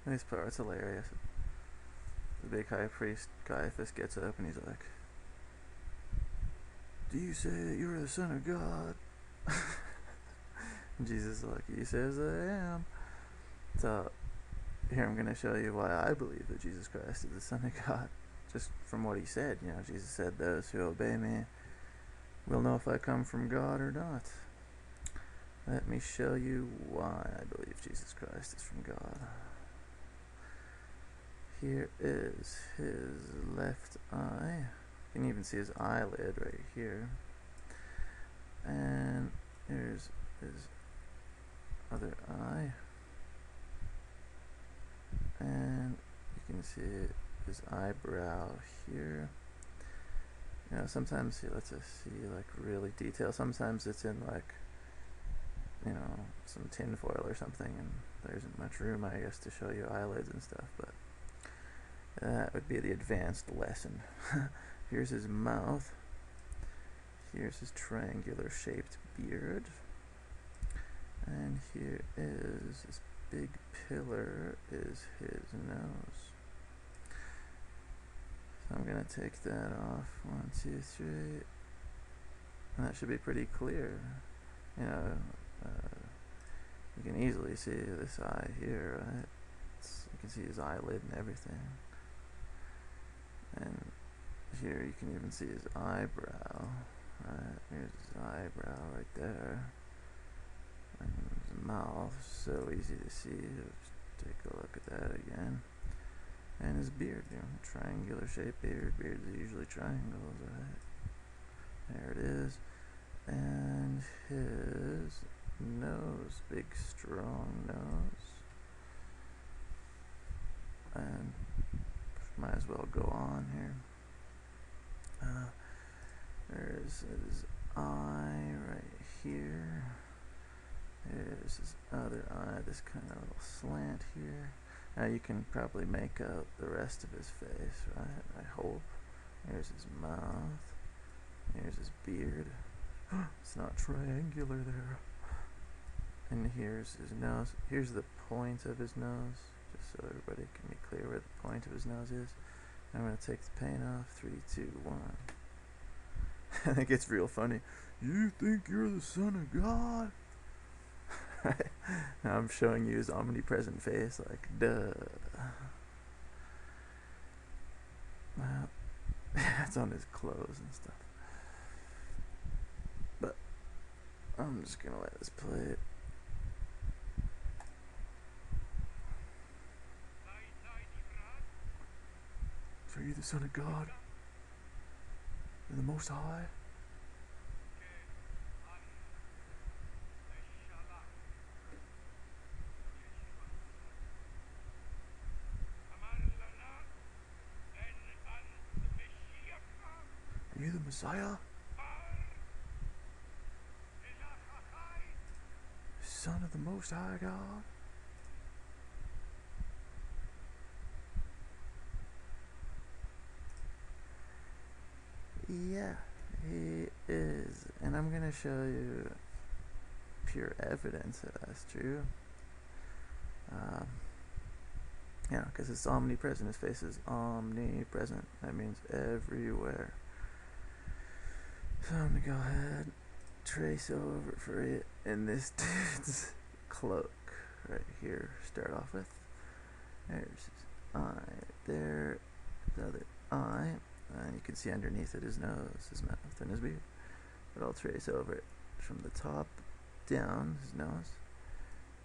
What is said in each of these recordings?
This part's hilarious. The big high priest Caiaphas gets up and he's like, "Do you say that you are the Son of God?" And Jesus is like, "He says I am." So here I'm going to show you why I believe that Jesus Christ is the Son of God. Just from what he said, Jesus said, "Those who obey me will know if I come from God or not." Let me show you why I believe Jesus Christ is from God. Here is his left eye. You can even see his eyelid right here. And here's his other eye. And you can see his eyebrow here. Sometimes he lets us see like really detail. Sometimes it's in like, some tin foil or something, and there isn't much room, I guess, to show you eyelids and stuff, but that would be the advanced lesson. Here's his mouth. Here's his triangular shaped beard. And here is this big pillar is his nose. So I'm going to take that off. 1, 2, 3. And that should be pretty clear. You can easily see this eye here, right? You can see his eyelid and everything. And here you can even see his eyebrow. Right? Here's his eyebrow right there. And his mouth, so easy to see. Just take a look at that again. And his beard, triangular shaped beard. Beards are usually triangles, right? There it is. And his nose, big strong nose. And might as well go on here. There's his eye right here. There's his other eye, this kind of little slant here. Now you can probably make out the rest of his face, right? I hope. Here's his mouth. Here's his beard. It's not triangular there. And here's his nose. Here's the point of his nose, just so everybody can be clear where the point of his nose is. I'm going to take the paint off. 3, 2, 1. And it gets real funny. "You think you're the Son of God?" Now I'm showing you his omnipresent face, like, duh. Well, it's on his clothes and stuff. But I'm just going to let this play. "So you're the Son of God? You're the Most High?" "Are you the Messiah? Son of the Most High God?" Yeah, he is. And I'm going to show you pure evidence that that's true. Because it's omnipresent. His face is omnipresent. That means everywhere. So I'm going to go ahead, trace over for it in this dude's cloak right here. Start off with. There's his eye there. The other eye. And you can see underneath it his nose, his mouth, and his beard. But I'll trace over it from the top down, his nose.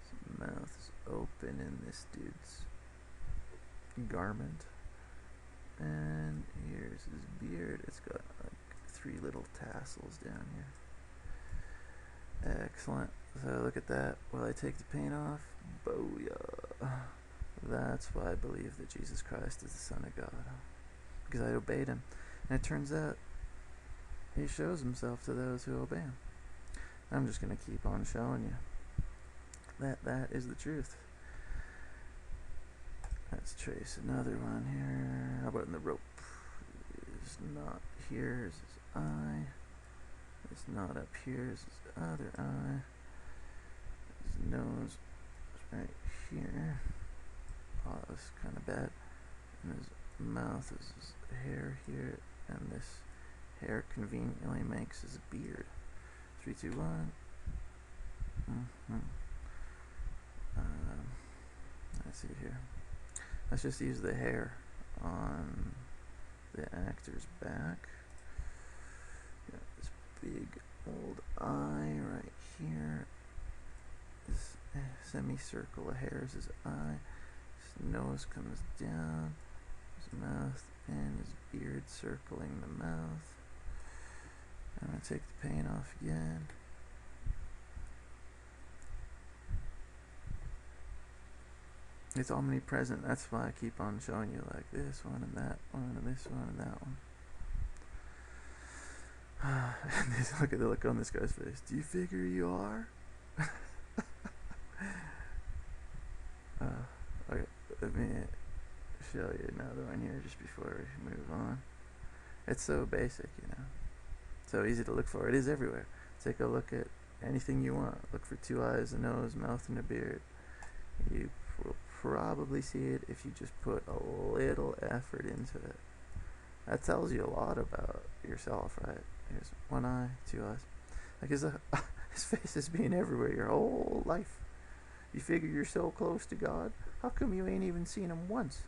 His mouth is open in this dude's garment. And here's his beard. It's got like 3 little tassels down here. Excellent. So look at that. While I take the paint off, booyah. That's why I believe that Jesus Christ is the Son of God. Because I obeyed him. And it turns out he shows himself to those who obey him. I'm just going to keep on showing you that is the truth. Let's trace another one here. How about in the rope? It's not here. Is his eye. It's not up here. Is his other eye. His nose is right here. Oh, that was kind of bad. And his mouth is his hair here, and this hair conveniently makes his beard. 3, 2, 1. Let's see here. Let's just use the hair on the actor's back. Got this big old eye right here. This semicircle of hair is his eye. His nose comes down. His mouth and his beard circling the mouth. I'm going to take the paint off again. It's omnipresent. That's why I keep on showing you like this one and that one and this one and that one. And look at the look on this guy's face. Do you figure you are? Okay, let me show you another one here just before we move on. It's so basic, you know. So easy to look for. It is everywhere. Take a look at anything you want. Look for 2 eyes, a nose, mouth, and a beard. You will probably see it if you just put a little effort into it. That tells you a lot about yourself, right? Here's 1 eye, 2 eyes. Like his face has been everywhere your whole life. You figure you're so close to God, how come you ain't even seen him once?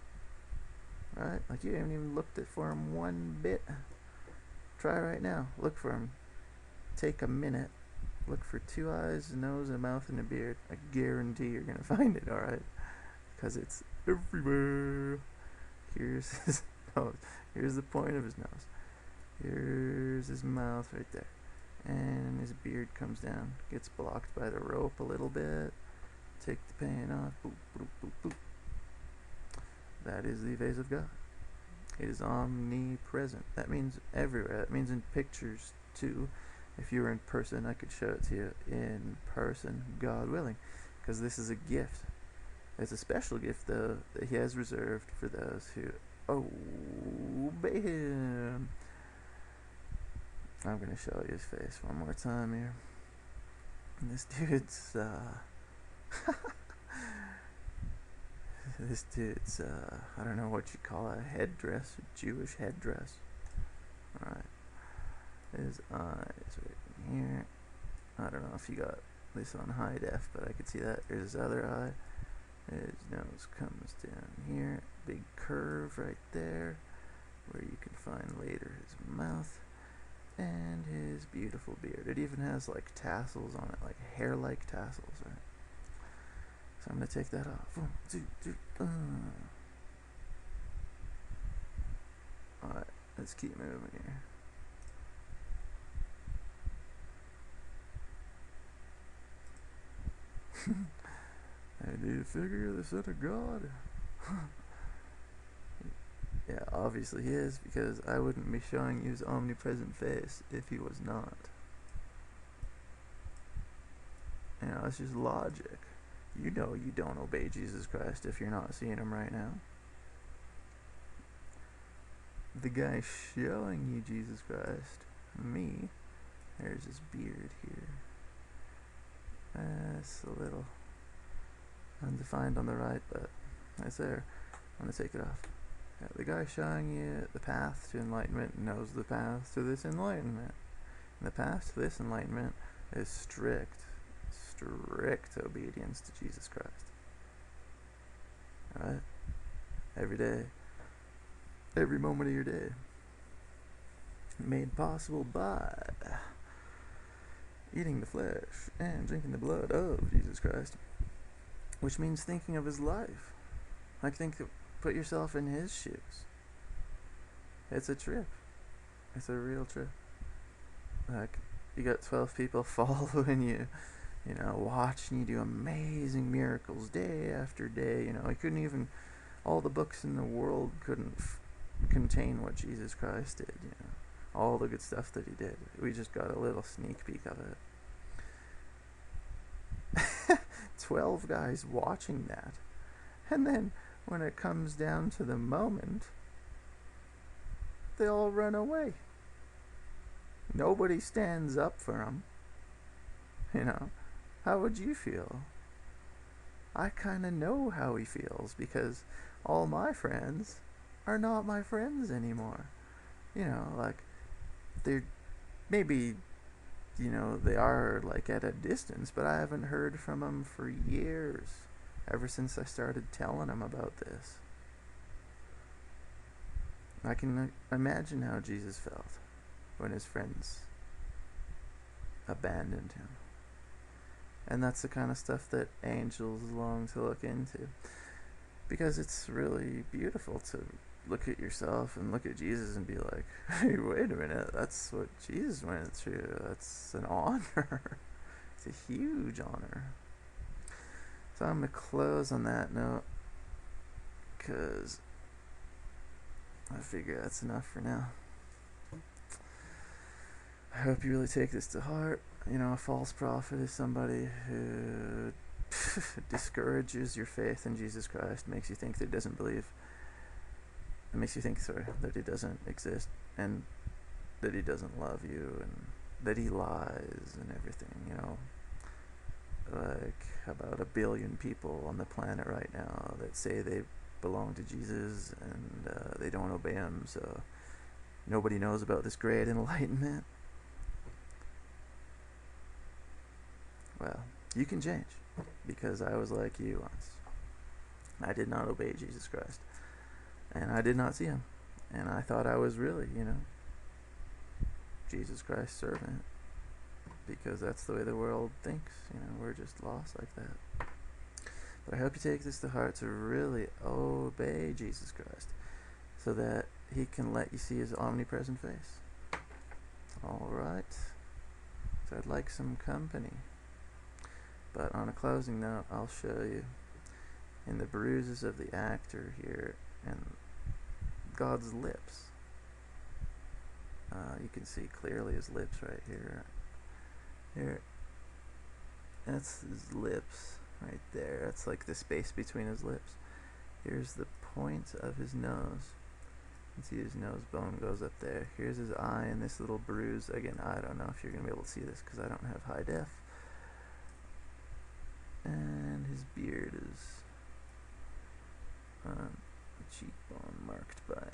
Right? Like you haven't even looked for him one bit. Try right now. Look for him. Take a minute. Look for 2 eyes, a nose, a mouth, and a beard. I guarantee you're gonna find it, alright? Because it's everywhere. Here's his nose. Here's the point of his nose. Here's his mouth right there. And his beard comes down. Gets blocked by the rope a little bit. Take the paint off. Boop, boop, boop, boop. That is the face of God. It is omnipresent. That means everywhere. That means in pictures too. If you were in person, I could show it to you in person, God willing. Because this is a gift. It's a special gift, though, that He has reserved for those who obey Him. I'm going to show you his face one more time here. And this dude's, I don't know what you call it, a headdress, a Jewish headdress. Alright. His eyes right in here. I don't know if you got this on high def, but I could see that. There's his other eye. His nose comes down here. Big curve right there, where you can find later his mouth. And his beautiful beard. It even has like tassels on it, like hair-like tassels, right? So I'm going to take that off. 1, 2, 3. Alright, let's keep moving here. Hey, do you figure the Son of God? Yeah, obviously he is, because I wouldn't be showing you his omnipresent face if he was not. You know, it's just logic. You know you don't obey Jesus Christ if you're not seeing him right now. The guy showing you Jesus Christ, me, there's his beard here. It's a little undefined on the right, but it's there. I'm going to take it off. Yeah, the guy showing you the path to enlightenment knows the path to this enlightenment. And the path to this enlightenment is strict obedience to Jesus Christ. Alright? Every day. Every moment of your day. Made possible by eating the flesh and drinking the blood of Jesus Christ. Which means thinking of his life. Like put yourself in his shoes. It's a trip. It's a real trip. Like, you got 12 people following you, you know, watching you do amazing miracles day after day. You know, all the books in the world couldn't contain what Jesus Christ did, you know. All the good stuff that he did. We just got a little sneak peek of it. 12 guys watching that. And then, when it comes down to the moment, they all run away. Nobody stands up for them. You know, how would you feel? I kind of know how he feels because all my friends are not my friends anymore. You know, like, they're maybe, they are like at a distance, but I haven't heard from them for years, ever since I started telling them about this. I can imagine how Jesus felt when his friends abandoned him. And that's the kind of stuff that angels long to look into. Because it's really beautiful to look at yourself and look at Jesus and be like, hey, wait a minute, that's what Jesus went through. That's an honor. It's a huge honor. So I'm going to close on that note, because I figure that's enough for now. I hope you really take this to heart. A false prophet is somebody who discourages your faith in Jesus Christ, makes you think that he doesn't believe. It makes you think, that he doesn't exist, and that he doesn't love you, and that he lies and everything, Like about 1 billion people on the planet right now that say they belong to Jesus, and they don't obey him, so nobody knows about this great enlightenment. Well, you can change, because I was like you once. I did not obey Jesus Christ, and I did not see him, and I thought I was really, Jesus Christ's servant, because that's the way the world thinks. We're just lost like that. But I hope you take this to heart, to really obey Jesus Christ, so that he can let you see his omnipresent face. Alright, so I'd like some company. But on a closing note, I'll show you in the bruises of the actor here, and God's lips. You can see clearly his lips right here. Here, that's his lips right there. That's like the space between his lips. Here's the point of his nose. You can see his nose bone goes up there. Here's his eye, and this little bruise. Again, I don't know if you're going to be able to see this because I don't have high def. And his beard is a cheekbone marked by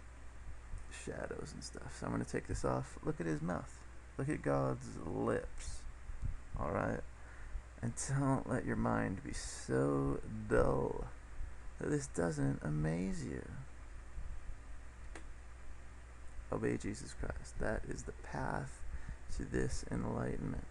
shadows and stuff. So I'm going to take this off. Look at his mouth. Look at God's lips. Alright? And don't let your mind be so dull that this doesn't amaze you. Obey Jesus Christ. That is the path to this enlightenment.